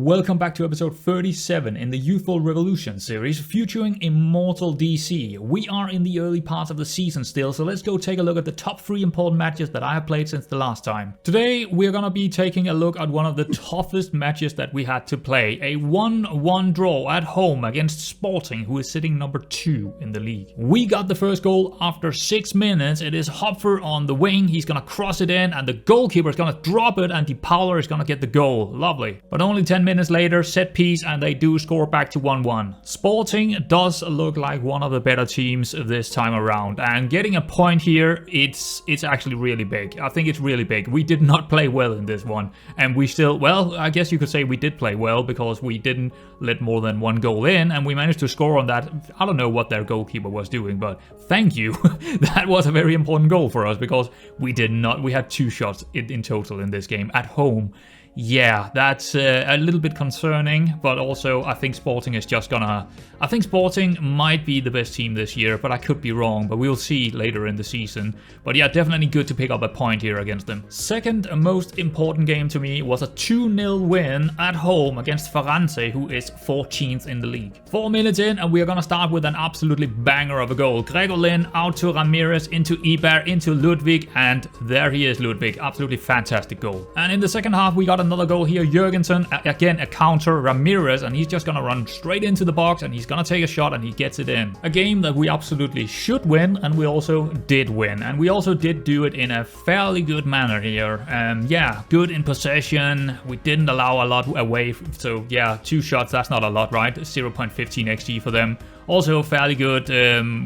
welcome back to episode 37 in the Youthful Revolution series featuring Immortal DC. We are in the early parts of the season still, so let's go take a look at the top 3 important matches that I have played since the last time. Today we're gonna be taking a look at one of the toughest matches that we had to play. A 1-1 draw at home against Sporting, who is sitting number 2 in the league. We got the first goal after 6 minutes. It is Hopfer on the wing, he's gonna cross it in and the goalkeeper is gonna drop it and DePauler is gonna get the goal. Lovely. But only 10 minutes later, set piece, and they do score back to 1-1. Sporting does look like one of the better teams this time around, and getting a point here, it's actually really big. I think it's really big. We did not play well in this one, and we still, well, I guess you could say we did play well because we didn't let more than 1 goal in, and we managed to score on that. I don't know what their goalkeeper was doing, but thank you. That was a very important goal for us because we had 2 shots in total in this game at home. Yeah, that's a little bit concerning, but also I think Sporting is just gonna... I think Sporting might be the best team this year, but I could be wrong, but we'll see later in the season. But yeah, definitely good to pick up a point here against them. Second most important game to me was a 2-0 win at home against Farense, who is 14th in the league. 4 minutes in, and we are gonna start with an absolutely banger of a goal. Gregor Lin out to Ramirez, into Iber, into Ludwig, and there he is, Ludwig. Absolutely fantastic goal. And in the second half, we got another goal here. Jurgensen, again a counter, Ramirez, and he's just gonna run straight into the box and he's gonna take a shot and he gets it in. A game that we absolutely should win, and we also did win, and we also did do it in a fairly good manner here. Yeah, good in possession, we didn't allow a lot away, so yeah, 2 shots, that's not a lot, right? 0.15 XG for them. Also fairly good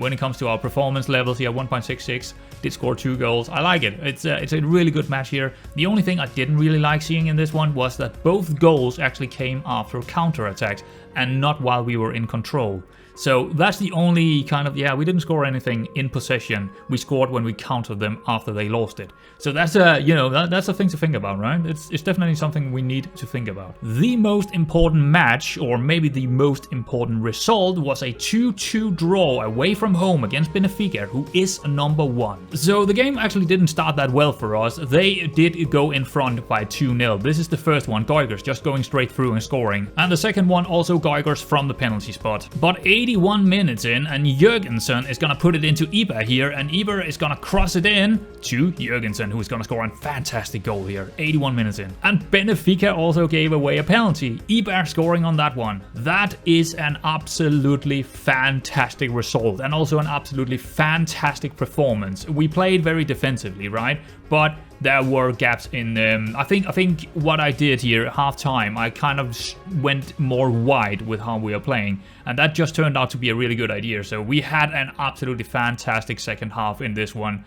when it comes to our performance levels here, 1.66, did score 2 goals. I like it. It's a really good match here. The only thing I didn't really like seeing in this one was that both goals actually came after counter-attacks and not while we were in control. So that's the only kind of, yeah, we didn't score anything in possession. We scored when we countered them after they lost it. So that's that's a thing to think about, right? It's definitely something we need to think about. The most important match, or maybe the most important result, was a 2-2 draw away from home against Benfica, who is number 1. So the game actually didn't start that well for us. They did go in front by 2-0. This is the first one, Geugers just going straight through and scoring. And the second one, also Geugers from the penalty spot. But 81 minutes in, and Jurgensen is gonna put it into Iber here, and Iber is gonna cross it in to Jurgensen, who is gonna score a fantastic goal here. 81 minutes in. And Benfica also gave away a penalty. Iber scoring on that one. That is an absolutely fantastic result, and also an absolutely fantastic performance. We played very defensively, right? But there were gaps in I think what I did here at half-time, I kind of went more wide with how we are playing, and that just turned out to be a really good idea. So we had an absolutely fantastic second half in this one.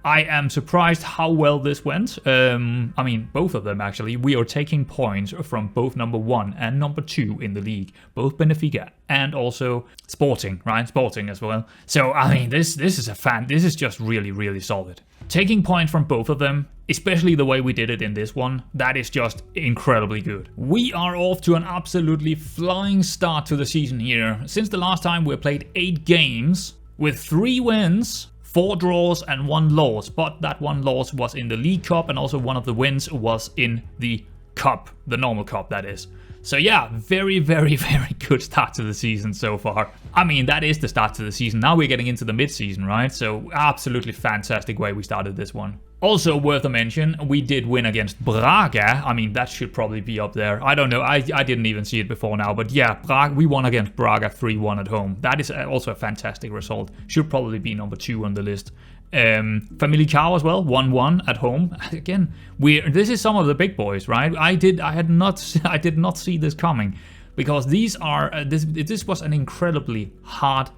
I am surprised how well this went. I mean, both of them actually. We are taking points from both number 1 and number 2 in the league. Both Benfica and also Sporting, right? Sporting as well. So, I mean, this is just really, really solid. Taking points from both of them, especially the way we did it in this one, that is just incredibly good. We are off to an absolutely flying start to the season here. Since the last time we played 8 games with 3 wins, 4 draws and 1 loss, but that 1 loss was in the League Cup, and also one of the wins was in the Cup, the normal Cup that is. So yeah, very, very, very good start to the season so far. I mean, that is the start to the season. Now we're getting into the mid-season, right? So absolutely fantastic way we started this one. Also worth a mention, we did win against Braga. I mean, that should probably be up there. I don't know, I didn't even see it before now. But yeah, we won against Braga 3-1 at home. That is also a fantastic result. Should probably be number 2 on the list. Famalicão as well, 1-1 at home. Again, this is some of the big boys, right? I did not see this coming, because these are this was an incredibly hard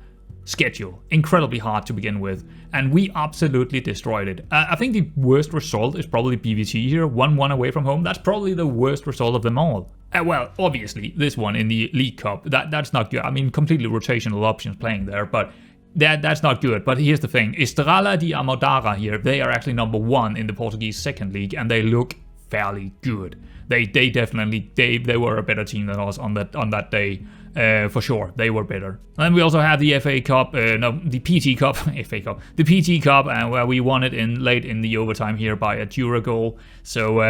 schedule, incredibly hard to begin with, and we absolutely destroyed it. I think the worst result is probably BVT here, 1-1 away from home. That's probably the worst result of them all. Well, obviously this one in the League Cup, that's not good. I mean, completely rotational options playing there, but that's not good. But here's the thing, Estrela de Amadora here, they are actually number 1 in the Portuguese second league, and they look fairly good. they definitely they were a better team than us on that day. For sure, they were better. And then we also had the FA Cup, the PT Cup, FA Cup, the PT Cup, where we won it late in the overtime here by a Dura goal. So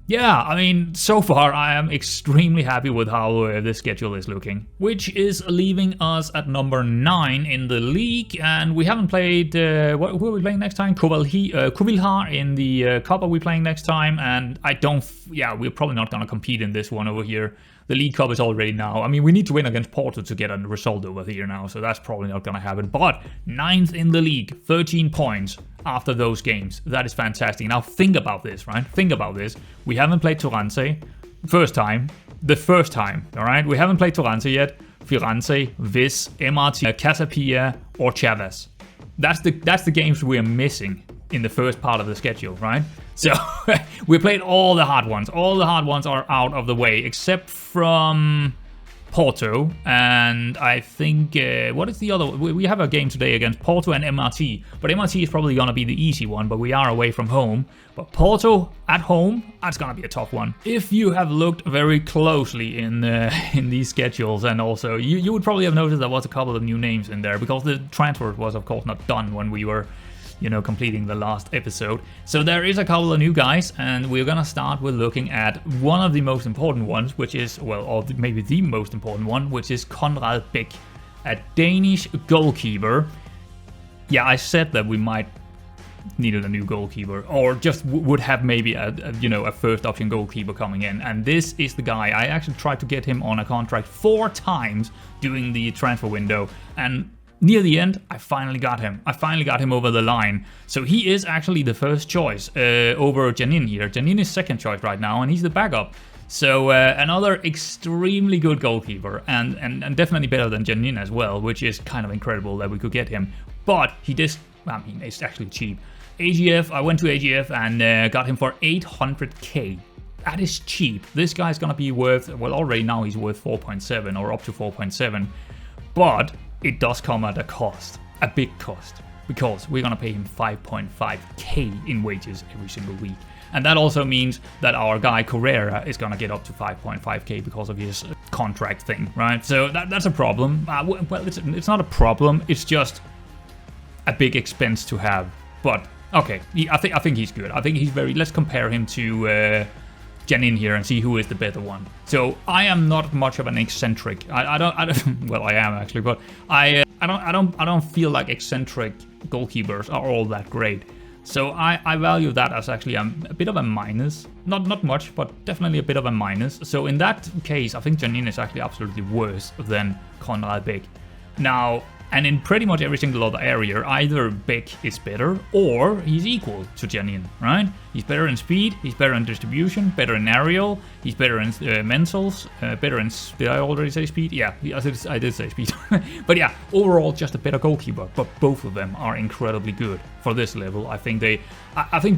yeah, I mean, so far I am extremely happy with how this schedule is looking, which is leaving us at number 9 in the league, and we haven't played. Who are we playing next time? Covilhar in the Cup are we playing next time? And we're probably not gonna compete in this one over here. The League Cup is already now. I mean, we need to win against Porto to get a result over here now, so that's probably not going to happen. But 9th in the league, 13 points after those games. That is fantastic. Now think about this, right? Think about this. We haven't played Firenze. The first time, all right? We haven't played Firenze yet. Firenze, Vis, MRT, Casapia, or Chavez. That's the games we're missing in the first part of the schedule, right? So we played all the hard ones. All the hard ones are out of the way, except from Porto. And I think, what is the other? We have a game today against Porto and MRT. But MRT is probably going to be the easy one, but we are away from home. But Porto at home, that's going to be a tough one. If you have looked very closely in these schedules, and also you would probably have noticed there was a couple of new names in there, because the transfer was, of course, not done when we were completing the last episode. So there is a couple of new guys, and we're gonna start with looking at one of the most important ones, which is, maybe the most important one, which is Konrad Bech, a Danish goalkeeper. Yeah, I said that we might needed a new goalkeeper, or just would have maybe a first option goalkeeper coming in, and this is the guy. I actually tried to get him on a contract 4 times during the transfer window, and near the end, I finally got him. I finally got him over the line. So he is actually the first choice over Janin here. Janin is second choice right now, and he's the backup. So another extremely good goalkeeper, and definitely better than Janin as well, which is kind of incredible that we could get him. But it's actually cheap. AGF, I went to AGF and got him for 800k. That is cheap. This guy's gonna be worth, already now he's worth 4.7 or up to 4.7. But it does come at a cost, a big cost, because we're going to pay him 5.5k in wages every single week. And that also means that our guy Correa is going to get up to 5.5k because of his contract thing, right? So that's a problem. It's not a problem, it's just a big expense to have. But okay, I think he's good. I think he's let's compare him to Janin here and see who is the better one. So I am not much of an eccentric. I don't well, I am actually, but I don't feel like eccentric goalkeepers are all that great. So I value that as actually a bit of a minus. Not much, but definitely a bit of a minus. So in that case, I think Janin is actually absolutely worse than Konrad Bech. Now, and in pretty much every single other area, either Bech is better or he's equal to Janin, right? He's better in speed, he's better in distribution, better in aerial, he's better in mentals, better in... Did I already say speed? Yeah, I did say speed. But yeah, overall just a better goalkeeper. But both of them are incredibly good for this level. I think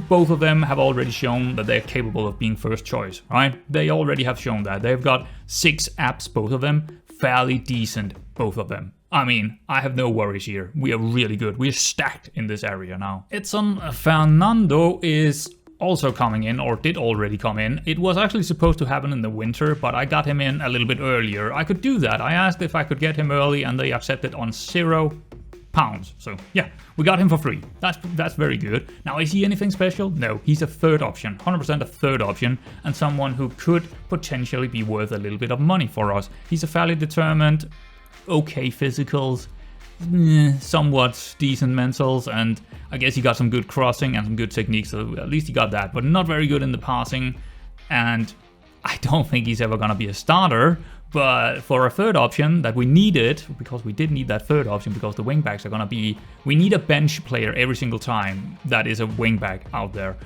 both of them have already shown that they're capable of being first choice, right? They already have shown that. They've got 6 apps, both of them. Fairly decent, both of them. I mean, I have no worries here. We are really good. We're stacked in this area now. Edson Fernando is also coming in, or did already come in. It was actually supposed to happen in the winter, but I got him in a little bit earlier. I could do that. I asked if I could get him early, and they accepted on £0. So yeah, we got him for free. That's very good. Now, is he anything special? No, he's a third option, 100% a third option, and someone who could potentially be worth a little bit of money for us. He's a fairly determined, okay physicals, somewhat decent mentals, and I guess he got some good crossing and some good techniques, so at least he got that, but not very good in the passing, and I don't think he's ever gonna be a starter. But for a third option that we needed, because we did need that third option, because the wingbacks are gonna be, we need a bench player every single time that is a wingback out there.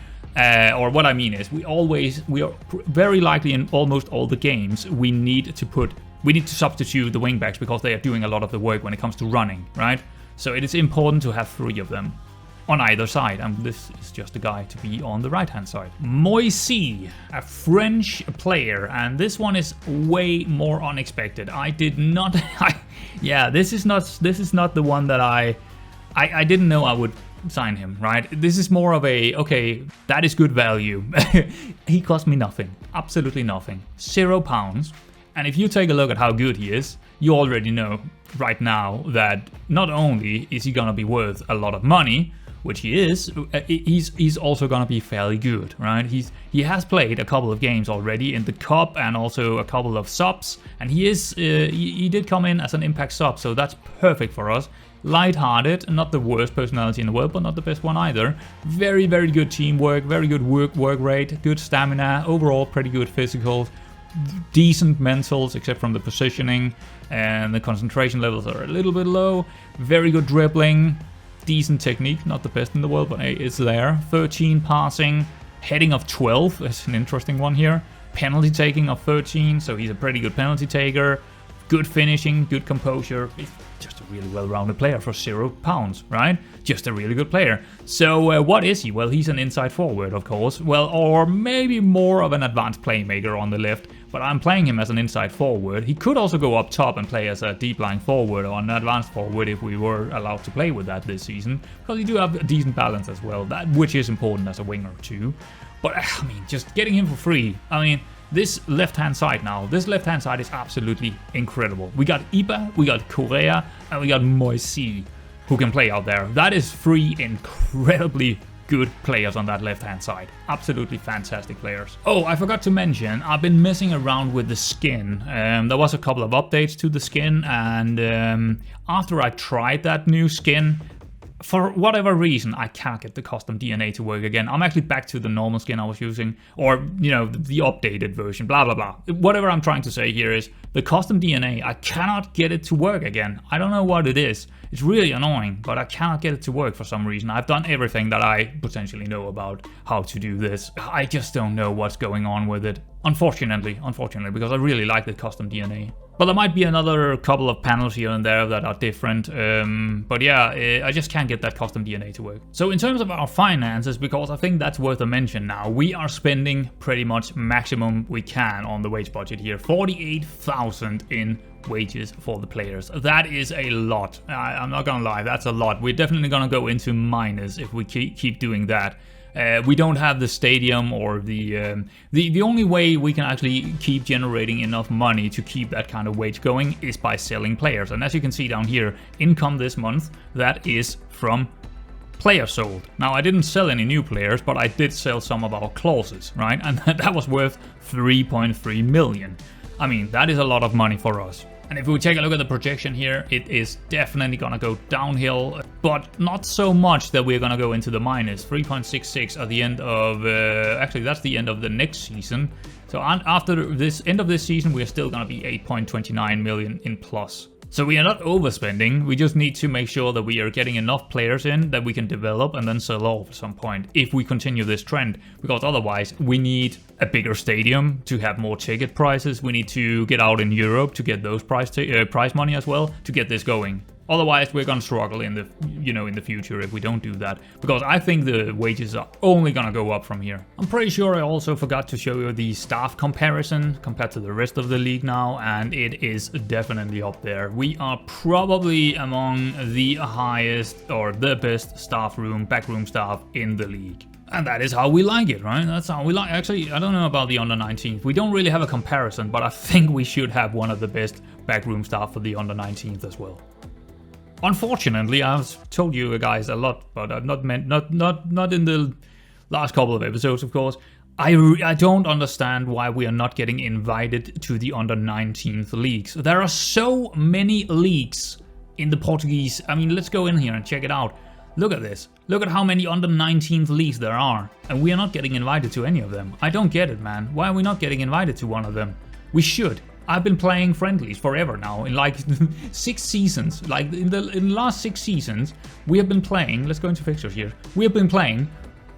Or what I mean is, we are very likely in almost all the games, we need to substitute the wingbacks because they are doing a lot of the work when it comes to running, right? So it is important to have 3 of them on either side, and this is just a guy to be on the right hand side. Moisey, a French player, and this one is way more unexpected. I did not yeah, this is not the one that I didn't know I would sign him, right? This is more of a, okay, that is good value. He cost me nothing, absolutely nothing, £0. And if you take a look at how good he is, you already know right now that not only is he gonna be worth a lot of money, which he is, he's also gonna be fairly good, right? He has played a couple of games already in the cup and also a couple of subs, and he did come in as an impact sub, so that's perfect for us. Light-hearted, not the worst personality in the world, but not the best one either. Very, very good teamwork, very good work rate, good stamina, overall pretty good physicals, decent mentals except from the positioning, and the concentration levels are a little bit low. Very good dribbling, decent technique, not the best in the world, but hey, it's there. 13 passing, heading of 12, that's an interesting one here. Penalty taking of 13, so he's a pretty good penalty taker. Good finishing, good composure. He's just a really well-rounded player for £0, right? Just a really good player. So what is he? Well, he's an inside forward, of course. Well, or maybe more of an advanced playmaker on the left, but I'm playing him as an inside forward. He could also go up top and play as a deep-lying forward or an advanced forward if we were allowed to play with that this season, because you do have a decent balance as well, which is important as a winger too. But I mean, just getting him for free, I mean, this left-hand side now, this left-hand side is absolutely incredible. We got Iba, we got Correa, and we got Moisi, who can play out there. That is three incredibly good players on that left-hand side. Absolutely fantastic players. Oh, I forgot to mention, I've been messing around with the skin. There was a couple of updates to the skin, and after I tried that new skin, for whatever reason, I can't get the custom DNA to work again. I'm actually back to the normal skin I was using, or, you know, the updated version, blah, blah, blah. Whatever I'm trying to say here is, the custom DNA, I cannot get it to work again. I don't know what it is. It's really annoying, but I cannot get it to work for some reason. I've done everything that I potentially know about how to do this. I just don't know what's going on with it. Unfortunately, because I really like the custom DNA. But there might be another couple of panels here and there that are different. But yeah, I just can't get that custom DNA to work. So in terms of our finances, because I think that's worth a mention now, we are spending pretty much maximum we can on the wage budget here. 48,000 in wages for the players. That is a lot. I'm not gonna lie, that's a lot. We're definitely gonna go into minus if we keep doing that. We don't have the stadium or the only way we can actually keep generating enough money to keep that kind of wage going is by selling players. And as you can see down here, income this month, that is from players sold. Now, I didn't sell any new players, but I did sell some of our clauses, right? And that was worth 3.3 million. I mean, that is a lot of money for us. And if we take a look at the projection here, it is definitely gonna go downhill, but not so much that we're gonna go into the minus. 3.66 at the end of, actually that's the end of the next season. So after this end of this season, we're still gonna be 8.29 million in plus. So we are not overspending, we just need to make sure that we are getting enough players in that we can develop and then sell off at some point, if we continue this trend. Because otherwise, we need a bigger stadium to have more ticket prices, we need to get out in Europe to get those prize money as well, to get this going. Otherwise, we're gonna struggle in the in the future if we don't do that, because I think the wages are only gonna go up from here. I'm pretty sure I also forgot to show you the staff comparison compared to the rest of the league now, and it is definitely up there. We are probably among the highest or the best backroom staff in the league. And that is how we like it, right? That's how we like. Actually, I don't know about the under 19th. We don't really have a comparison, but I think we should have one of the best backroom staff for the under 19th as well. Unfortunately, I've told you guys a lot, but I've not in the last couple of episodes, of course. I don't understand why we are not getting invited to the under 19th leagues. There are so many leagues in the Portuguese. I mean, let's go in here and check it out. Look at this. Look at how many under 19th leagues there are, and we are not getting invited to any of them. I don't get it, man. Why are we not getting invited to one of them? We should. I've been playing friendlies forever now, in like 6 seasons. Like in the last 6 seasons, we have been playing, let's go into fixtures here. We have been playing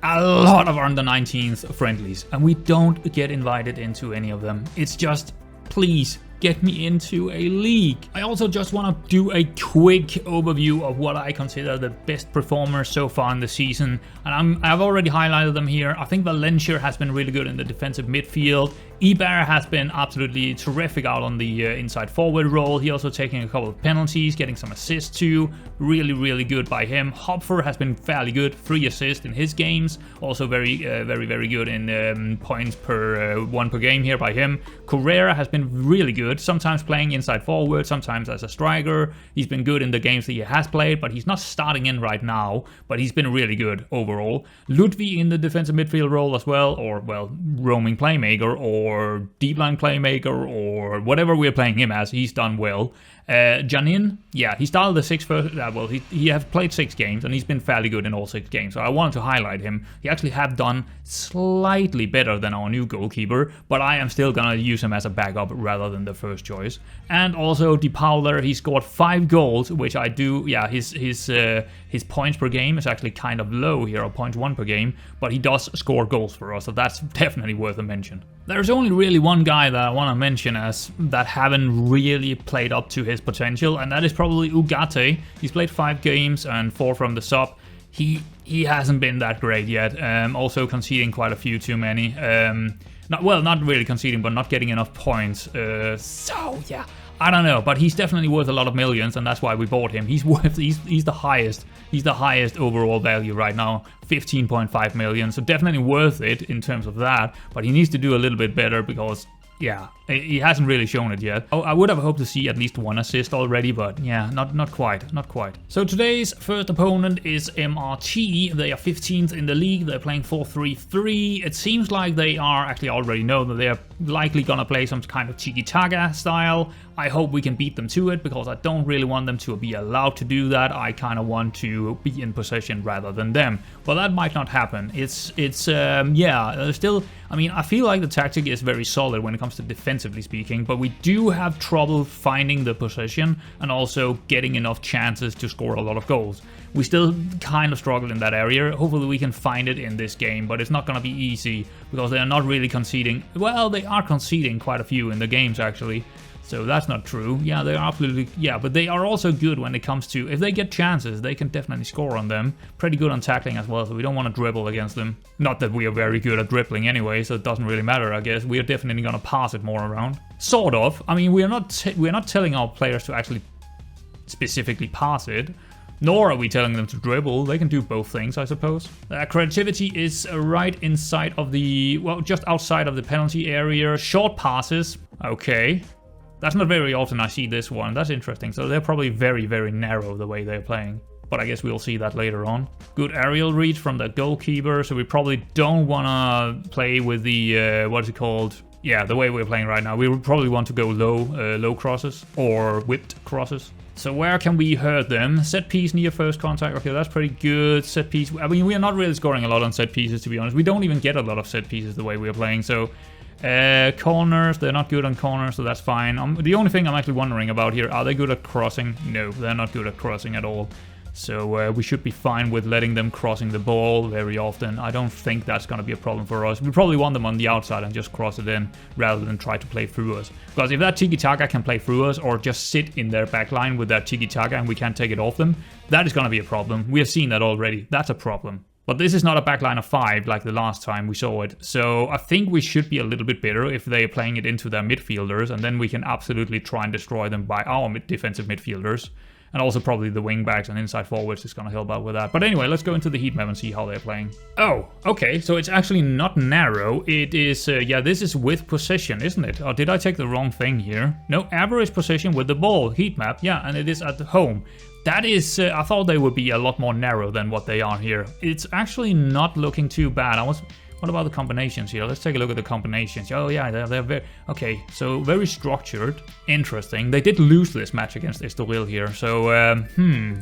a lot of under 19th friendlies, and we don't get invited into any of them. It's just, please, get me into a league. I also just want to do a quick overview of what I consider the best performers so far in the season, and I've already highlighted them here. I think Valencia has been really good in the defensive midfield. Iber has been absolutely terrific out on the inside forward role. He also taking a couple of penalties, getting some assists too. Really, really good by him. Hopfer has been fairly good, 3 assists in his games. Also very good in points per 1 per game here by him. Correa has been really good, sometimes playing inside forward, sometimes as a striker. He's been good in the games that he has played, but he's not starting in right now. But he's been really good overall. Ludwig in the defensive midfield role as well, or well, roaming playmaker, or deep line playmaker, or whatever we're playing him as, he's done well. Janin, yeah, he started the 6 first, well, he has played 6 games, and he's been fairly good in all 6 games, so I wanted to highlight him. He actually have done slightly better than our new goalkeeper, but I am still gonna use him as a backup rather than the first choice. And also, De Pauler, he scored 5 goals, which I do, yeah, his points per game is actually kind of low here, or 0.1 per game, but he does score goals for us, so that's definitely worth a mention. There's only really one guy that I want to mention as that haven't really played up to his potential, and that is probably Ugarte. He's played 5 games and 4 from the sub. He hasn't been that great yet. Also conceding quite a few too many. Not really conceding, but not getting enough points. So yeah, I don't know, but he's definitely worth a lot of millions, and that's why we bought him. He's the highest. He's the highest overall value right now, 15.5 million. So definitely worth it in terms of that. But he needs to do a little bit better because, yeah, he hasn't really shown it yet. I would have hoped to see at least 1 assist already, but yeah, not quite. So today's first opponent is MRT. They are 15th in the league. They're playing 4-3-3. It seems like they are actually already know that they're likely gonna play some kind of tiki-taka style. I hope we can beat them to it because I don't really want them to be allowed to do that. I kind of want to be in possession rather than them. Well, that might not happen. Still, I mean, I feel like the tactic is very solid when it comes to defensively speaking, but we do have trouble finding the possession and also getting enough chances to score a lot of goals. We still kind of struggle in that area. Hopefully we can find it in this game, but it's not going to be easy because they are not really conceding. Well, they are conceding quite a few in the games actually. So that's not true. Yeah, they are absolutely, yeah, but they are also good when it comes to, if they get chances, they can definitely score on them. Pretty good on tackling as well, so we don't want to dribble against them. Not that we are very good at dribbling anyway, so it doesn't really matter, I guess. We are definitely going to pass it more around. Sort of. I mean, we're not telling our players to actually specifically pass it. Nor are we telling them to dribble. They can do both things, I suppose. Creativity is right inside of the, well, just outside of the penalty area. Short passes. Okay. That's not very often I see this one. That's interesting. So they're probably very, very narrow the way they're playing. But I guess we'll see that later on. Good aerial reach from the goalkeeper. So we probably don't want to play with the, what is it called? Yeah, the way we're playing right now. We would probably want to go low crosses or whipped crosses. So where can we hurt them? Set piece near first contact. Okay, that's pretty good. Set piece. I mean, we are not really scoring a lot on set pieces, to be honest. We don't even get a lot of set pieces the way we're playing. So corners, they're not good on corners, so that's fine. The only thing I'm actually wondering about here, are they good at crossing? No, they're not good at crossing at all. So we should be fine with letting them crossing the ball very often. I don't think that's going to be a problem for us. We probably want them on the outside and just cross it in rather than try to play through us. Because if that tiki-taka can play through us or just sit in their backline with that tiki-taka and we can't take it off them, that is going to be a problem. We have seen that already. That's a problem. But this is not a backline of 5 like the last time we saw it. So I think we should be a little bit better if they are playing it into their midfielders, and then we can absolutely try and destroy them by our defensive midfielders. And also probably the wingbacks and inside forwards is going to help out with that. But anyway, let's go into the heat map and see how they're playing. Oh, okay, so it's actually not narrow. It is, yeah, this is with possession, isn't it? Or did I take the wrong thing here? No, average possession with the ball. Heat map, yeah, and it is at home. That is, I thought they would be a lot more narrow than what they are here. It's actually not looking too bad. What about the combinations here? Let's take a look at the combinations. Oh yeah, they're very, okay, so very structured. Interesting. They did lose this match against Estoril here, so,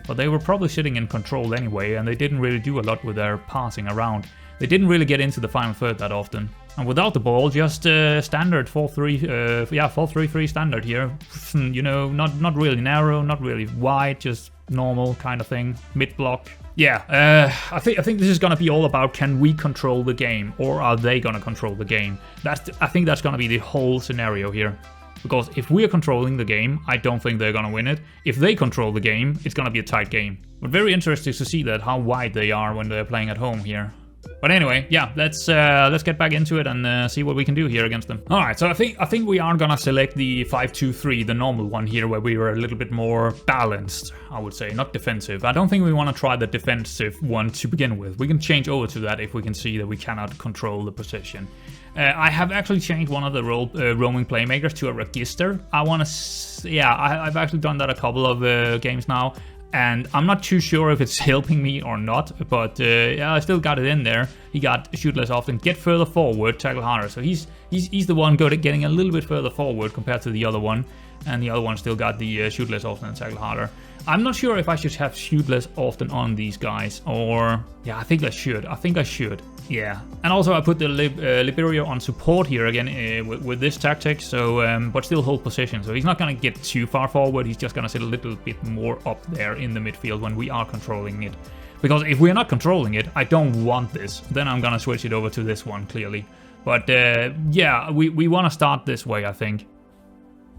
but they were probably sitting in control anyway, and they didn't really do a lot with their passing around. They didn't really get into the final third that often. And without the ball, just standard 4-3-3 standard here. You know, not really narrow, not really wide, just normal kind of thing. Mid block. Yeah, I think this is gonna be all about, can we control the game, or are they gonna control the game? I think that's gonna be the whole scenario here. Because if we are controlling the game, I don't think they're gonna win it. If they control the game, it's gonna be a tight game. But very interesting to see that, how wide they are when they're playing at home here. But anyway, yeah, let's get back into it and see what we can do here against them. All right, so I think we are gonna select the 5-2-3, the normal one here, where we were a little bit more balanced, I would say, not defensive. I don't think we want to try the defensive one to begin with. We can change over to that if we can see that we cannot control the position. I have actually changed one of the roaming playmakers to a register. I've actually done that a couple of games now. And I'm not too sure if it's helping me or not, but I still got it in there. He got shoot less often, get further forward, tackle harder. So he's the one getting a little bit further forward compared to the other one. And the other one still got the shoot less often and tackle harder. I'm not sure if I should have shoot less often on these guys, or yeah, I think I should. Yeah, and also I put the Liberio on support here again with this tactic, so but still hold position. So he's not gonna get too far forward. He's just gonna sit a little bit more up there in the midfield when we are controlling it. Because if we're not controlling it, I don't want this. Then I'm gonna switch it over to this one clearly. But yeah, we want to start this way, I think.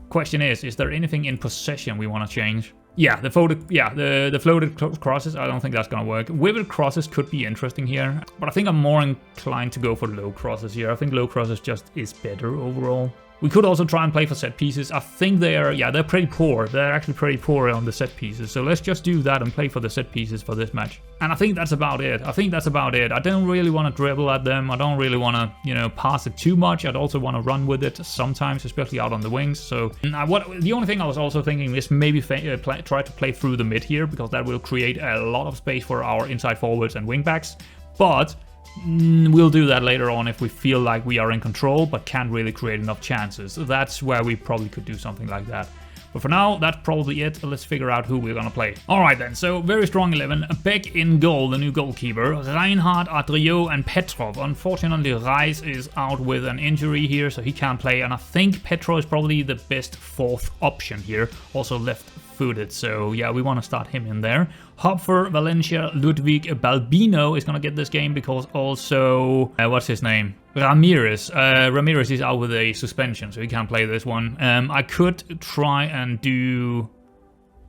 Question is there anything in possession we want to change? Yeah, the floated crosses, I don't think that's gonna work. Withered crosses could be interesting here, but I think I'm more inclined to go for low crosses here. I think low crosses just is better overall. We could also try and play for set pieces. I think they're pretty poor. They're actually pretty poor on the set pieces. So let's just do that and play for the set pieces for this match. And I think that's about it. I don't really want to dribble at them. I don't really want to, pass it too much. I'd also want to run with it sometimes, especially out on the wings. So the only thing I was also thinking is maybe try to play through the mid here, because that will create a lot of space for our inside forwards and wing backs. But we'll do that later on if we feel like we are in control but can't really create enough chances. That's where we probably could do something like that. But for now, that's probably it. Let's figure out who we're gonna play. Alright then, so very strong 11. Beck in goal, the new goalkeeper. Reinhardt, Adriot and Petrov. Unfortunately, Reis is out with an injury here, so he can't play. And I think Petrov is probably the best fourth option here. Also left-footed, so yeah, we want to start him in there. Hopfer, Valencia, Ludwig, Balbino is gonna get this game because also, what's his name? Ramirez. Ramirez is out with a suspension, so he can't play this one. I could try and do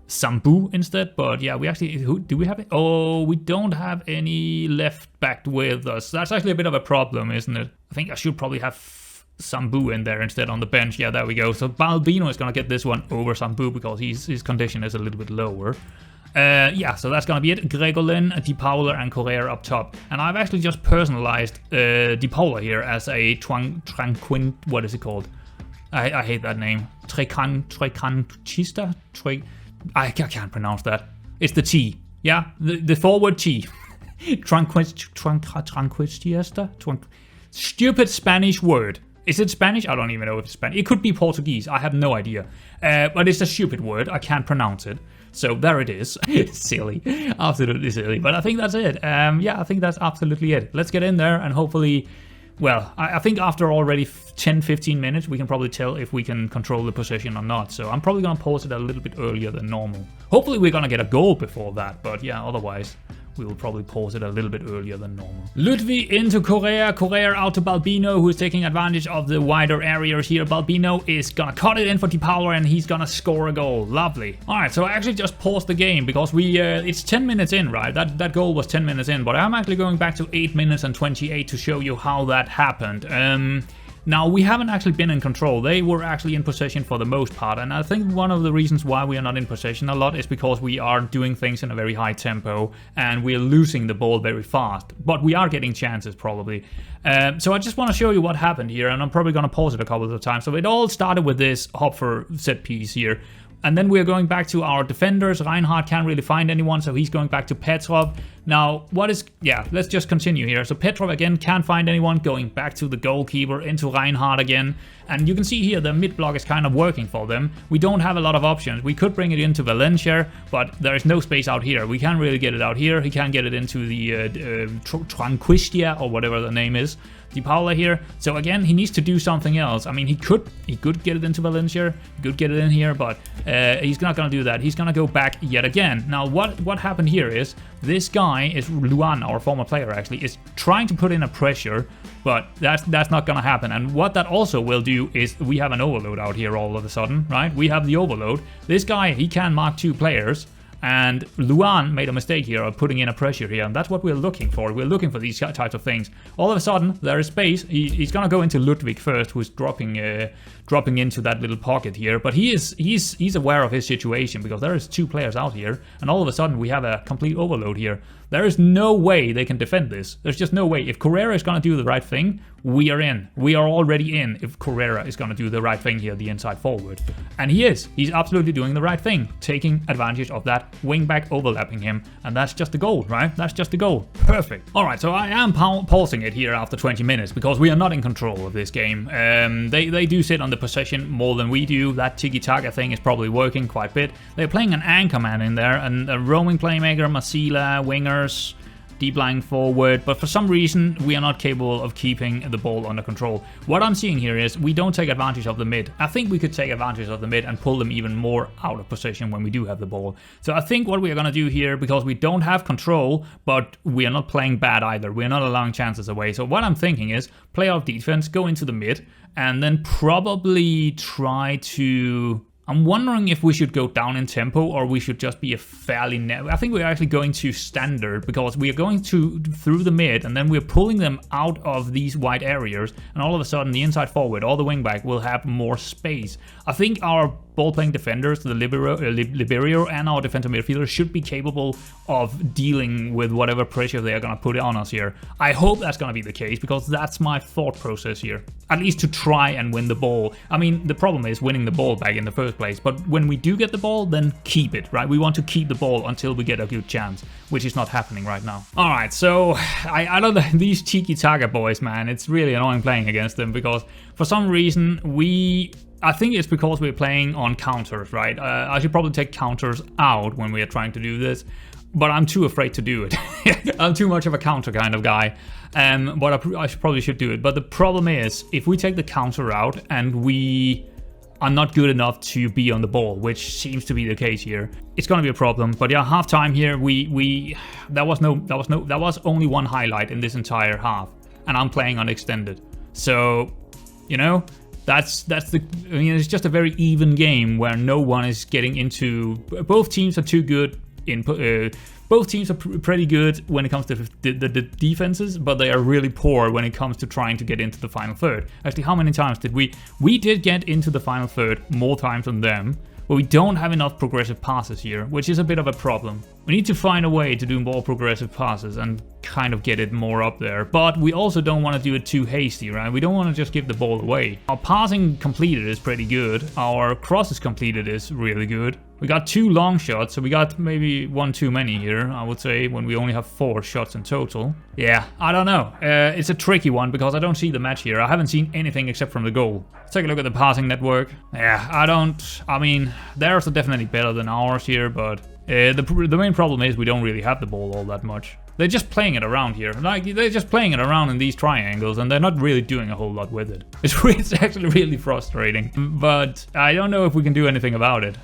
Sambu instead, but yeah, do we have it? Oh, we don't have any left back with us. That's actually a bit of a problem, isn't it? I think I should probably have Sambu in there instead on the bench. Yeah, there we go. So Balbino is gonna get this one over Sambu because his condition is a little bit lower. Yeah, so that's gonna be it. Gregolin, Di Paula, and Correa up top. And I've actually just personalized Di Paula here as a Tranquin. What is it called? I hate that name. Trecanchista? I can't pronounce that. It's the T. Yeah, the forward T. Tranquista? Stupid Spanish word. Is it Spanish? I don't even know if it's Spanish. It could be Portuguese. I have no idea. But it's a stupid word. I can't pronounce it. So there it is. Silly. Absolutely silly. But I think that's it. Yeah, I think that's absolutely it. Let's get in there and hopefully... Well, I think after already 10-15 minutes, we can probably tell if we can control the possession or not. So I'm probably going to pause it a little bit earlier than normal. Hopefully we're going to get a goal before that. But yeah, otherwise... we will probably pause it a little bit earlier than normal. Ludwig into Correa. Correa out to Balbino, who is taking advantage of the wider areas here. Balbino is gonna cut it in for Di Paula, and he's gonna score a goal. Lovely. Alright, so I actually just paused the game because it's 10 minutes in, right? That goal was 10 minutes in, but I'm actually going back to 8 minutes and 28 to show you how that happened. Now, we haven't actually been in control. They were actually in possession for the most part, and I think one of the reasons why we are not in possession a lot is because we are doing things in a very high tempo, and we're losing the ball very fast. But we are getting chances, probably. So I just want to show you what happened here, and I'm probably going to pause it a couple of times. So it all started with this Hopfer set piece here. And then we're going back to our defenders. Reinhardt can't really find anyone, so he's going back to Petrov. Now, let's just continue here. So Petrov again can't find anyone, going back to the goalkeeper, into Reinhardt again. And you can see here the mid block is kind of working for them. We don't have a lot of options. We could bring it into Valencia, but there is no space out here. We can't really get it out here. He can't get it into the Tranquistia, or whatever the name is. Di Paula here. So again, he needs to do something else. I mean, he could get it into Valencia, he could get it in here, but he's not gonna do that. He's gonna go back yet again. Now, what happened here is this guy is Luan, our former player actually, is trying to put in a pressure, but that's not gonna happen. And what that also will do is we have an overload out here all of a sudden, right? We have the overload. This guy, he can mark two players. And Luan made a mistake here of putting in a pressure here, and that's what we're looking for. We're looking for these types of things. All of a sudden, there is space. He's gonna go into Ludwig first, who's dropping into that little pocket here. But he's aware of his situation because there is 2 players out here, and all of a sudden we have a complete overload here. There is no way they can defend this. There's just no way. If Correa is gonna do the right thing, we are in. We are already in if Correa is gonna do the right thing here, the inside forward. And he is. He's absolutely doing the right thing, taking advantage of that wingback overlapping him. And that's just the goal, right? That's just the goal. Perfect. All right, so I am pausing it here after 20 minutes because we are not in control of this game. They do sit on the possession more than we do. That tiki-taka thing is probably working quite a bit. They're playing an anchor man in there, and a roaming playmaker, Masila, winger, deep lying forward, but for some reason we are not capable of keeping the ball under control. What I'm seeing here is we don't take advantage of the mid. I think we could take advantage of the mid and pull them even more out of position when we do have the ball. So I think what we are going to do here, because we don't have control, but we are not playing bad either. We're not allowing chances away. So what I'm thinking is play off defense, go into the mid, and then probably try to... I'm wondering if we should go down in tempo or we should just be a fairly... I think we're actually going to standard because we are going through the mid and then we're pulling them out of these wide areas, and all of a sudden the inside forward or the wingback will have more space. I think our ball-playing defenders, the libero and our defensive midfielders should be capable of dealing with whatever pressure they are going to put on us here. I hope that's going to be the case because that's my thought process here. At least to try and win the ball. I mean, the problem is winning the ball back in the first place, but when we do get the ball, then keep it, right? We want to keep the ball until we get a good chance, which is not happening right now. All right, so I don't know, these tiki-taka boys, man, it's really annoying playing against them because for some reason I think it's because we're playing on counters, right? I should probably take counters out when we are trying to do this, but I'm too afraid to do it. I'm too much of a counter kind of guy, but I probably should do it. But the problem is, if we take the counter out and we are not good enough to be on the ball, which seems to be the case here, it's gonna be a problem. But yeah, half time here, that was only one highlight in this entire half, and I'm playing on extended. So, you know, that's the. I mean, it's just a very even game where no one is getting into. Both teams are too good in. Both teams are pretty good when it comes to the defenses, but they are really poor when it comes to trying to get into the final third. Actually, how many times did we did get into the final third more times than them, but we don't have enough progressive passes here, which is a bit of a problem. We need to find a way to do more progressive passes and kind of get it more up there, but we also don't want to do it too hasty, right? We don't want to just give the ball away. Our passing completed is pretty good. Our crosses completed is really good. We got 2 long shots, so we got maybe 1 too many here, I would say, when we only have 4 shots in total. Yeah, I don't know. It's a tricky one because I don't see the match here. I haven't seen anything except from the goal. Let's take a look at the passing network. Yeah, I mean, theirs are definitely better than ours here, but the main problem is we don't really have the ball all that much. They're just playing it around here. Like, they're just playing it around in these triangles, and they're not really doing a whole lot with it. It's actually really frustrating. But I don't know if we can do anything about it,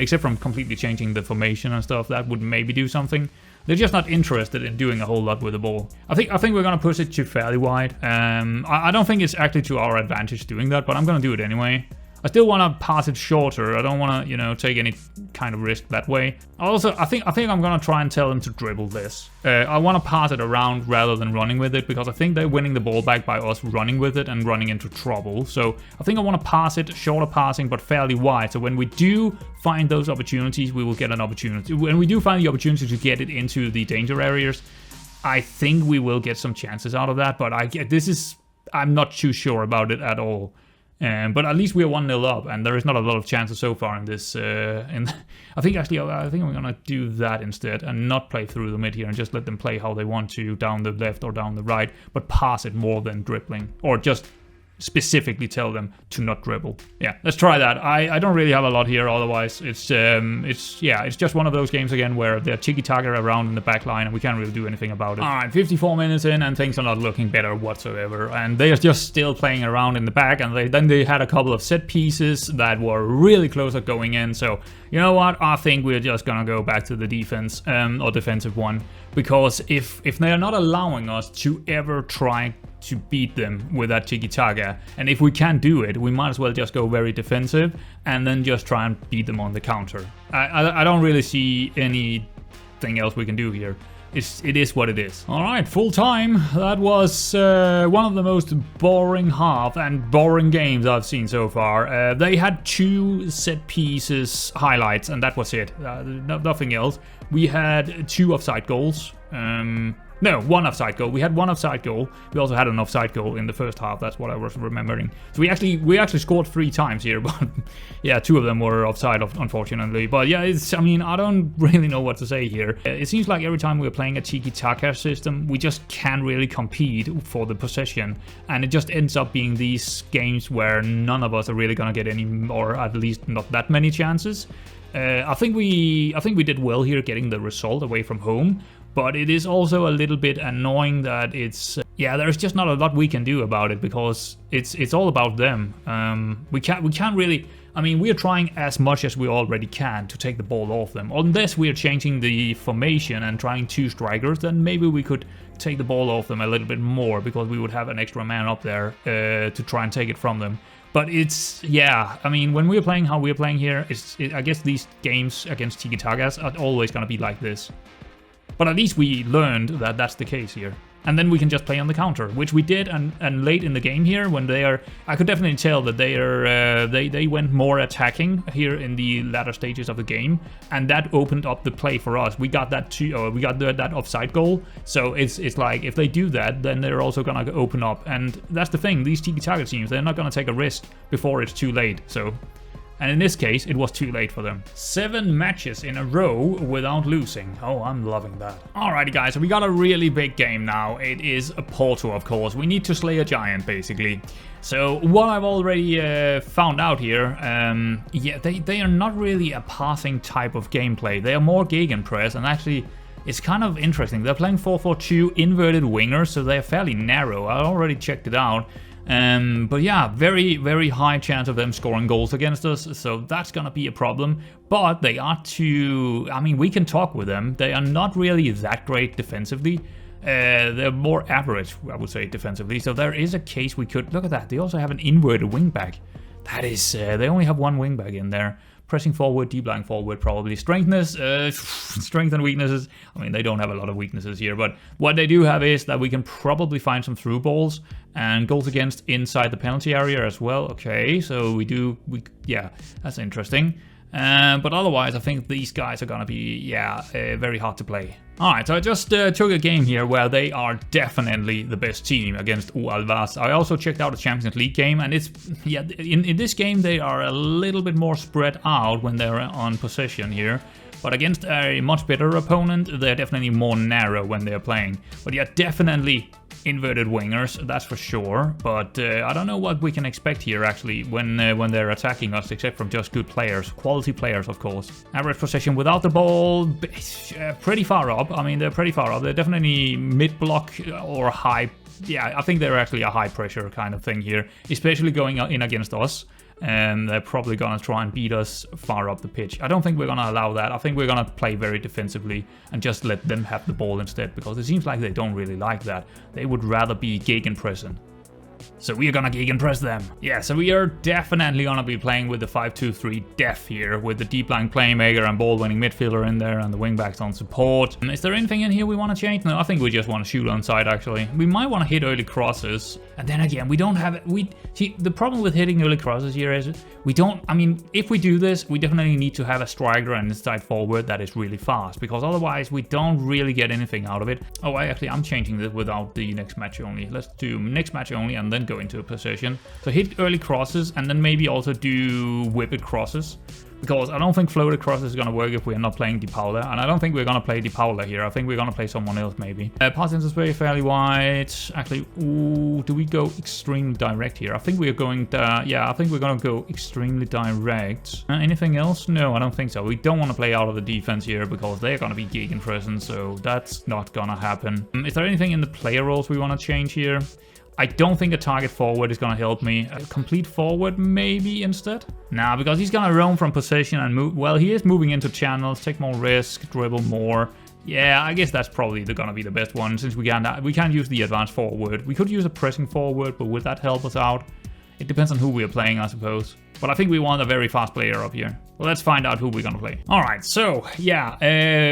except from completely changing the formation and stuff. That would maybe do something. They're just not interested in doing a whole lot with the ball. I think we're gonna push it to fairly wide. I don't think it's actually to our advantage doing that, but I'm gonna do it anyway. I still want to pass it shorter. I don't want to, you know, take any kind of risk that way. Also, I think I'm going to try and tell them to dribble this. I want to pass it around rather than running with it because I think they're winning the ball back by us running with it and running into trouble. So I think I want to pass it, shorter passing, but fairly wide. So when we do find those opportunities, we will get an opportunity. When we do find the opportunity to get it into the danger areas, I think we will get some chances out of that. But I'm not too sure about it at all. But at least we are 1-0 up, and there is not a lot of chances so far in this. I think we're gonna do that instead, and not play through the mid here, and just let them play how they want to down the left or down the right, but pass it more than dribbling, or just specifically tell them to not dribble. Yeah, let's try that. I don't really have a lot here. Otherwise, it's just one of those games again where they're tiki-taka around in the back line and we can't really do anything about it. All right, 54 minutes in and things are not looking better whatsoever. And they are just still playing around in the back. And then they had a couple of set pieces that were really close at going in. So you know what? I think we're just gonna go back to the defense or defensive one, because if they are not allowing us to ever try to beat them with that tiki-taka. And if we can't do it, we might as well just go very defensive and then just try and beat them on the counter. I don't really see anything else we can do here. It is what it is. Alright, full time. That was one of the most boring half and boring games I've seen so far. They had 2 set pieces highlights and that was it. Nothing else. We had 2 offside goals. No, 1 offside goal. We had 1 offside goal. We also had an offside goal in the first half. That's what I was remembering. So we actually scored 3 times here, but yeah, 2 of them were offside, unfortunately. But yeah, I mean, I don't really know what to say here. It seems like every time we're playing a tiki-taka system, we just can't really compete for the possession, and it just ends up being these games where none of us are really gonna get any, or at least not that many chances. I think we did well here getting the result away from home. But it is also a little bit annoying that it's yeah, there's just not a lot we can do about it because it's all about them. We can't really. I mean, we're trying as much as we already can to take the ball off them. Unless we're changing the formation and trying 2 strikers, then maybe we could take the ball off them a little bit more because we would have an extra man up there to try and take it from them. But it's, yeah, I mean, when we're playing how we're playing here, I guess these games against tiki-takas are always going to be like this. But at least we learned that that's the case here. And then we can just play on the counter, which we did, and late in the game here, when they are, I could definitely tell that they went more attacking here in the latter stages of the game, and that opened up the play for us. We got that that offside goal, so it's like if they do that, then they're also gonna open up, and that's the thing. These tiki-taka teams, they're not gonna take a risk before it's too late. So. And in this case, it was too late for them. 7 matches in a row without losing. Oh, I'm loving that. Alrighty guys, so we got a really big game now. It is a Porto, of course. We need to slay a giant, basically. So what I've already found out here, yeah, they are not really a passing type of gameplay. They are more gegenpress, and actually, it's kind of interesting. They're playing 4-4-2 inverted wingers, so they're fairly narrow. I already checked it out. But yeah, very, very high chance of them scoring goals against us, so that's gonna be a problem. But they are I mean, we can talk with them. They are not really that great defensively. They're more average, I would say, defensively. So there is a case we could, look at that, they also have an inverted wingback. That is, they only have 1 wingback in there. Pressing forward, deep-lying forward, probably. Strength and weaknesses. I mean, they don't have a lot of weaknesses here, but what they do have is that we can probably find some through balls and goals against inside the penalty area as well. Okay, so yeah, that's interesting. But otherwise, I think these guys are gonna be, yeah, very hard to play. Alright, so I just took a game here where they are definitely the best team against Alvas. I also checked out a Champions League game, and it's, yeah, in this game they are a little bit more spread out when they're on possession here. But against a much better opponent, they're definitely more narrow when they're playing. But yeah, definitely inverted wingers, that's for sure. But I don't know what we can expect here, actually, when they're attacking us, except from just good players. Quality players, of course. Average possession without the ball, pretty far up. I mean, they're pretty far up. They're definitely mid-block or high. Yeah, I think they're actually a high-pressure kind of thing here, especially going in against us. And they're probably gonna try and beat us far up the pitch. I don't think we're gonna allow that. I think we're gonna play very defensively and just let them have the ball instead, because it seems like they don't really like that. They would rather be gegenpressing. So we are gonna gegenpress them. Yeah, so we are definitely gonna be playing with the 5-2-3 def here, with the deep-lying playmaker and ball-winning midfielder in there and the wingbacks on support. Is there anything in here we want to change? No, I think we just want to shoot on side, actually. We might want to hit early crosses. And then again, we don't have... See, the problem with hitting early crosses here is we don't... I mean, if we do this, we definitely need to have a striker and inside forward that is really fast, because otherwise we don't really get anything out of it. Oh, I'm changing this without the next match only. Let's do next match only and then go into a position. So hit early crosses and then maybe also do whipped crosses, because I don't think floated crosses is going to work if we're not playing Di Paula, and I don't think we're going to play Di Paula here. I think we're going to play someone else maybe. Pass into space fairly wide. Actually, ooh, do we go extremely direct here? I think we're going yeah, I think we're going to go extremely direct. Anything else? No, I don't think so. We don't want to play out of the defense here because they're going to be gegenpressing, so that's not going to happen. Is there anything in the player roles we want to change here? I don't think a target forward is going to help me. A complete forward maybe instead? Nah, because he's going to roam from position and move. Well, he is moving into channels, take more risk, dribble more. Yeah, I guess that's probably gonna be the best one, since we can't use the advanced forward. We could use a pressing forward, but will that help us out? It depends on who we are playing, I suppose. But I think we want a very fast player up here. Well, let's find out who we're gonna play. Alright, so, yeah,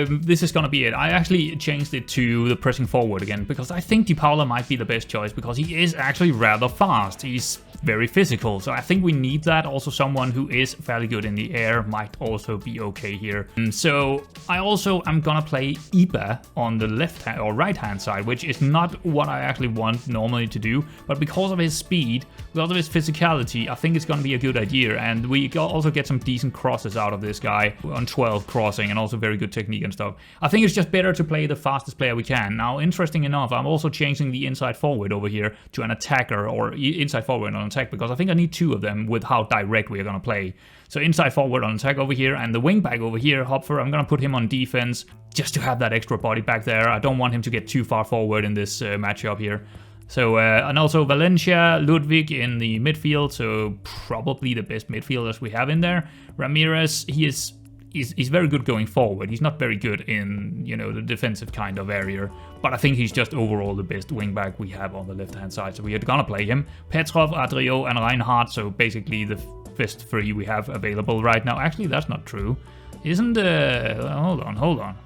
this is gonna be it. I actually changed it to the pressing forward again, because I think Di Paula might be the best choice, because he is actually rather fast. He's very physical, so I think we need that. Also, someone who is fairly good in the air might also be okay here. So I also am gonna play Iba on the left hand or right hand side, which is not what I actually want normally to do, but because of his speed, because of his physicality, I think it's gonna be a good idea. And we also get some decent crosses out of this guy on 12 crossing, and also very good technique and stuff. I think it's just better to play the fastest player we can. Now, interesting enough, I'm also changing the inside forward over here to an attacker, or inside forward on attack, because I think I need two of them with how direct we are going to play. So inside forward on attack over here, and the wing back over here, Hopfer, I'm going to put him on defense just to have that extra body back there. I don't want him to get too far forward in this matchup here. So, and also Valencia, Ludwig in the midfield, so probably the best midfielders we have in there. Ramirez, he's very good going forward. He's not very good in, you know, the defensive kind of area, but I think he's just overall the best wingback we have on the left-hand side, so we are gonna play him. Petrov, Adrio, and Reinhardt, so basically the best three we have available right now. Actually, that's not true. Isn't, hold on.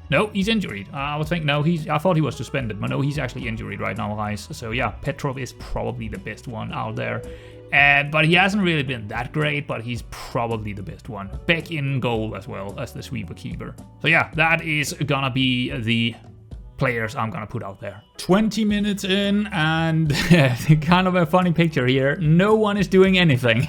No, he's injured. I was thinking, no, I thought he was suspended, but no, he's actually injured right now, guys. So yeah, Petrov is probably the best one out there. But he hasn't really been that great, but he's probably the best one. Back in goal as well as the sweeper keeper. So yeah, that is gonna be the players I'm gonna put out there. 20 minutes in, and kind of a funny picture here. No one is doing anything.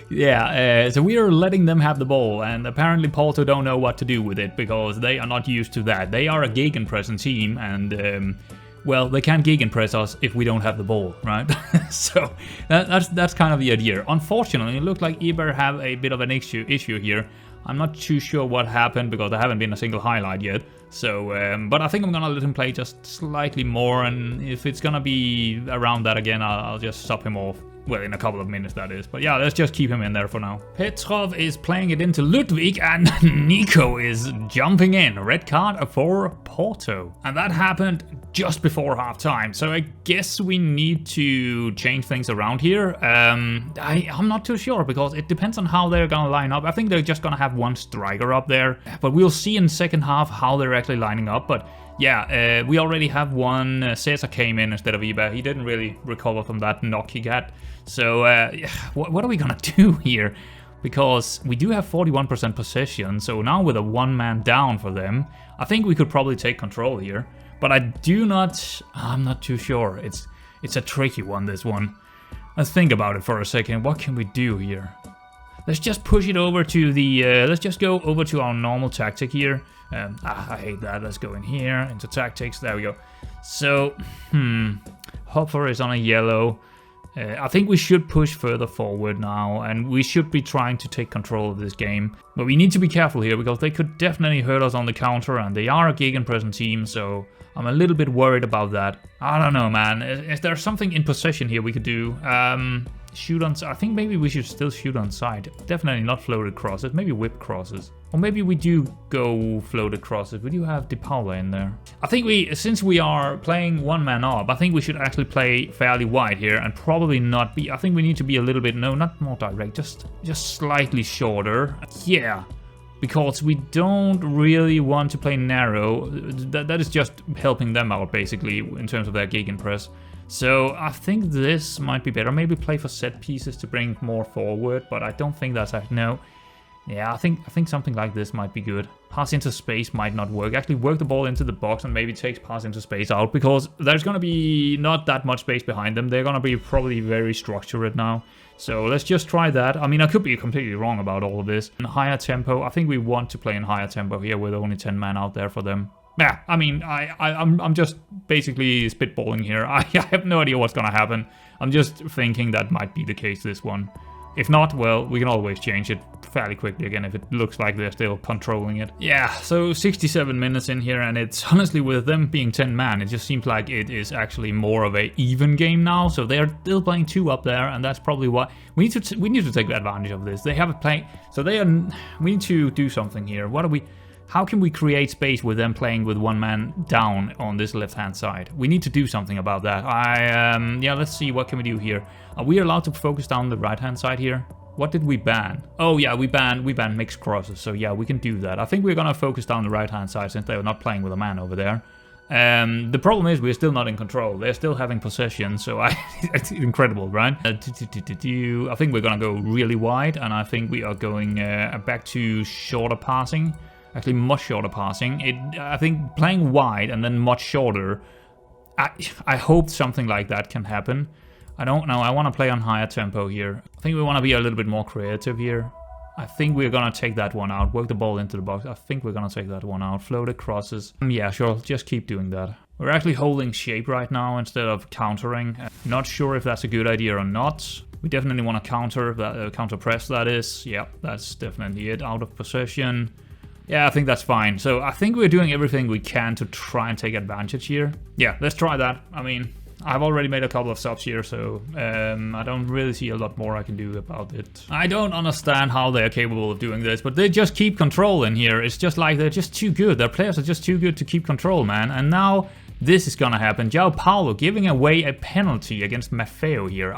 Yeah, so we are letting them have the ball, and apparently Porto don't know what to do with it, because they are not used to that. They are a gegenpressing team, and well, they can't gegenpress us if we don't have the ball, right? So that's kind of the idea. Unfortunately, it looked like Iber have a bit of an issue here. I'm not too sure what happened, because there haven't been a single highlight yet. So, but I think I'm gonna let him play just slightly more, and if it's gonna be around that again, I'll just sub him off. Well, in a couple of minutes, that is. But yeah, let's just keep him in there for now. Petrov is playing it into Ludwig, and Nico is jumping in. Red card for Porto. And that happened just before halftime. So I guess we need to change things around here. I'm not too sure, because it depends on how they're going to line up. I think they're just going to have one striker up there. But we'll see in the second half how they're actually lining up. But yeah, we already have one. Cesar came in instead of Iba. He didn't really recover from that knock he got. So what are we gonna do here? Because we do have 41% possession, so now with a one-man down for them, I think we could probably take control here. But I'm not too sure. It's a tricky one, this one. Let's think about it for a second. What can we do here? Let's just push it over to the, let's just go over to our normal tactic here. I hate that. Let's go in here, into tactics. There we go. So, Hopper is on a yellow. I think we should push further forward now, and we should be trying to take control of this game. But we need to be careful here, because they could definitely hurt us on the counter, and they are a gegenpressing team, so I'm a little bit worried about that. I don't know, man. Is there something in possession here we could do? Shoot on... I think maybe we should still shoot on side. Definitely not floated crosses. Maybe whip crosses. Or maybe we do go floated crosses. We do have Di Paula in there. I think since we are playing one man up, I think we should actually play fairly wide here and probably not be... I think we need to be a little bit... No, not more direct. Just slightly shorter. Yeah. Because we don't really want to play narrow. That is just helping them out, basically, in terms of their gegenpress. So I think this might be better. Maybe play for set pieces to bring more forward, but I don't think that's... No. Yeah, I think something like this might be good. Pass into space might not work. Actually work the ball into the box and maybe take pass into space out, because there's going to be not that much space behind them. They're going to be probably very structured now. So let's just try that. I mean, I could be completely wrong about all of this. In higher tempo, I think we want to play in higher tempo here with only 10 men out there for them. Yeah, I mean, I'm just basically spitballing here. I have no idea what's going to happen. I'm just thinking that might be the case, this one. If not, well, we can always change it fairly quickly again if it looks like they're still controlling it. Yeah, so 67 minutes in here, and it's honestly, with them being 10 man, it just seems like it is actually more of a even game now. So they're still playing 2 up there, and that's probably why we need to take advantage of this. They have a play, so we need to do something here. What are we? How can we create space with them playing with one man down on this left-hand side? We need to do something about that. Yeah, let's see, what can we do here? Are we allowed to focus down the right-hand side here? What did we ban? Oh yeah, we banned mixed crosses, so yeah, we can do that. I think we're gonna focus down the right-hand side since they're not playing with a man over there. The problem is we're still not in control. They're still having possession, so it's incredible, right? I think we're gonna go really wide, and I think we are going back to shorter passing. Actually, much shorter passing. I think playing wide and then much shorter, I hope something like that can happen. I don't know. I want to play on higher tempo here. I think we want to be a little bit more creative here. I think we're going to take that one out. Work the ball into the box. I think we're going to take that one out. Floated crosses. Yeah, sure. Just keep doing that. We're actually holding shape right now instead of countering. Not sure if that's a good idea or not. We definitely want to counter press, that is. Yeah, that's definitely it. Out of possession. Yeah, I think that's fine. So I think we're doing everything we can to try and take advantage here. Yeah, let's try that. I mean, I've already made a couple of subs here, so I don't really see a lot more I can do about it. I don't understand how they're capable of doing this, but they just keep control in here. It's just like they're just too good. Their players are just too good to keep control, man. And now this is gonna happen. João Paulo giving away a penalty against Maffeo here.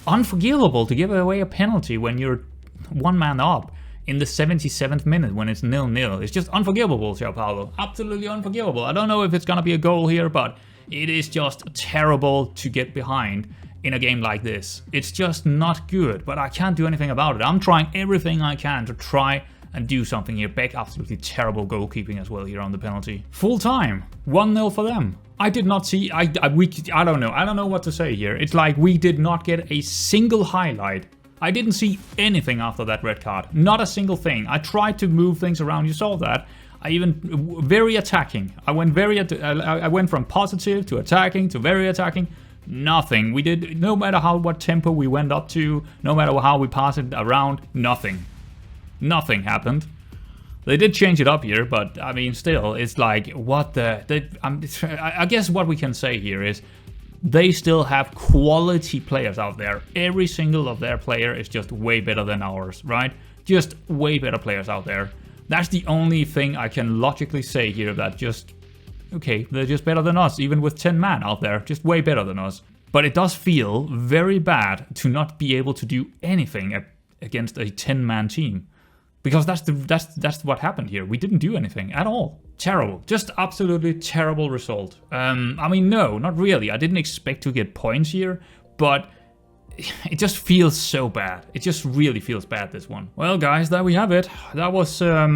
Unforgivable to give away a penalty when you're one man up in the 77th minute when it's 0-0. It's just unforgivable, João Paulo. Absolutely unforgivable. I don't know if it's gonna be a goal here, but it is just terrible to get behind in a game like this. It's just not good, but I can't do anything about it. I'm trying everything I can to try and do something here. Beck, absolutely terrible goalkeeping as well here on the penalty. Full time, 1-0 for them. I did not see, I don't know. I don't know what to say here. It's like we did not get a single highlight. I didn't see anything after that red card. Not a single thing. I tried to move things around. You saw that. I even very attacking. I went from positive to attacking to very attacking. Nothing. We did, no matter what tempo we went up to, no matter how we passed it around, nothing. Nothing happened. They did change it up here, but I mean, still, it's like, what the... I guess what we can say here is they still have quality players out there. Every single of their player is just way better than ours, right? Just way better players out there. That's the only thing I can logically say here, that just, okay, they're just better than us, even with 10 man out there, just way better than us. But it does feel very bad to not be able to do anything against a 10-man team. Because that's what happened here. We didn't do anything at all. Terrible. Just absolutely terrible result. I mean, no, not really. I didn't expect to get points here, but it just feels so bad. It just really feels bad, this one. Well, guys, there we have it. That was, I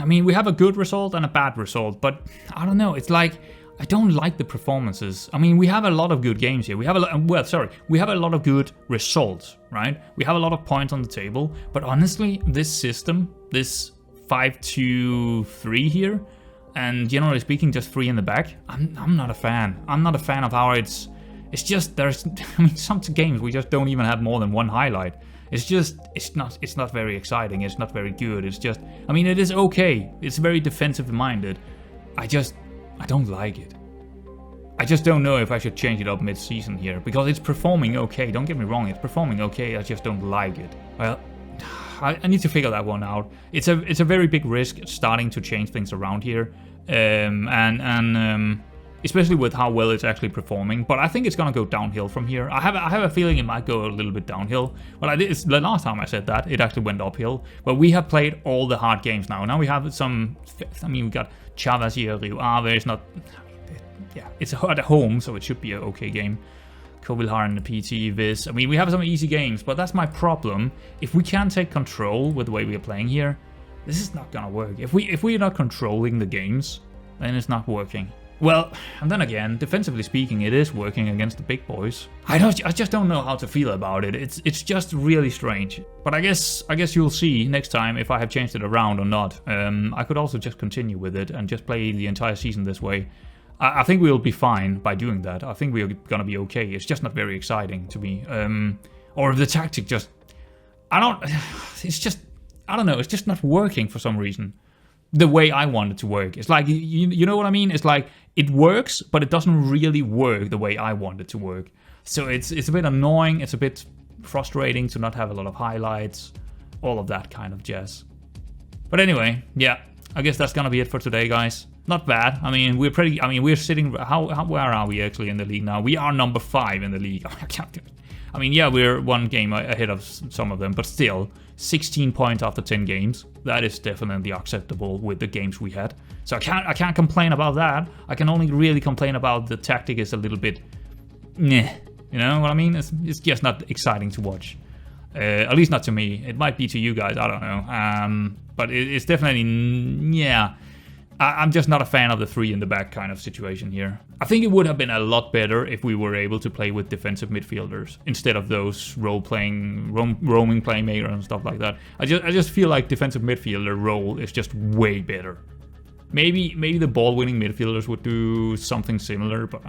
mean, we have a good result and a bad result, but I don't know. It's like, I don't like the performances. I mean, we have a lot of good games here. We have a lot, well, sorry, we have a lot of good results, right? We have a lot of points on the table, but honestly, this system, this 5-2-3 here, and generally speaking, just 3 in the back, I'm not a fan. I'm not a fan of how it's just, there's, I mean, some games we just don't even have more than one highlight. It's just, it's not very exciting. It's not very good. It's just, I mean, it is okay. It's very defensive minded. I don't like it. I just don't know if I should change it up mid-season here, because it's performing okay. Don't get me wrong, it's performing okay. I just don't like it. Well, I need to figure that one out. It's a very big risk starting to change things around here, especially with how well it's actually performing. But I think it's gonna go downhill from here. I have a feeling it might go a little bit downhill. But the last time I said that, it actually went uphill. But we have played all the hard games now. Now we have some. I mean, we got Chavez here, Rio Ave. It's not. Yeah, it's at home, so it should be an okay game. Kovilhar and the PT, Viz. I mean, we have some easy games, but that's my problem. If we can't take control with the way we are playing here, this is not gonna work. If we're not controlling the games, then it's not working. Well, and then again, defensively speaking, it is working against the big boys. I just don't know how to feel about it. It's just really strange. But I guess you'll see next time if I have changed it around or not. I could also just continue with it and just play the entire season this way. I think we'll be fine by doing that. I think we're gonna be okay. It's just not very exciting to me. Or if the tactic just, I don't know. It's just not working for some reason. The way I want it to work. It's like, you know what I mean? It's like, it works, but it doesn't really work the way I want it to work. So it's a bit annoying. It's a bit frustrating to not have a lot of highlights. All of that kind of jazz. But anyway, yeah. I guess that's gonna be it for today, guys. Not bad. I mean, we're sitting. Where are we actually in the league now? We are number 5 in the league. I can't do it. I mean, yeah, we're 1 game ahead of some of them, but still, 16 points after 10 games. That is definitely acceptable with the games we had. So I can't complain about that. I can only really complain about the tactic is a little bit, meh. You know what I mean? It's just not exciting to watch. At least not to me. It might be to you guys. I don't know. But it's definitely, yeah. I'm just not a fan of the 3 in the back kind of situation here. I think it would have been a lot better if we were able to play with defensive midfielders instead of those roaming playmaker and stuff like that. I just feel like defensive midfielder role is just way better. Maybe the ball-winning midfielders would do something similar, but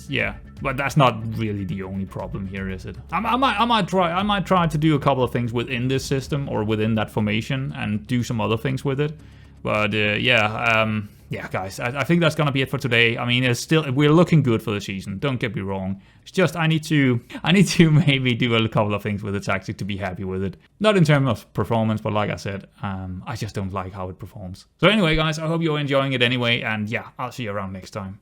yeah. But that's not really the only problem here, is it? I might try to do a couple of things within this system or within that formation and do some other things with it. But yeah, guys, I think that's gonna be it for today. I mean, we're looking good for the season. Don't get me wrong. It's just I need to maybe do a couple of things with the tactic to be happy with it. Not in terms of performance, but like I said, I just don't like how it performs. So anyway, guys, I hope you're enjoying it anyway, and yeah, I'll see you around next time.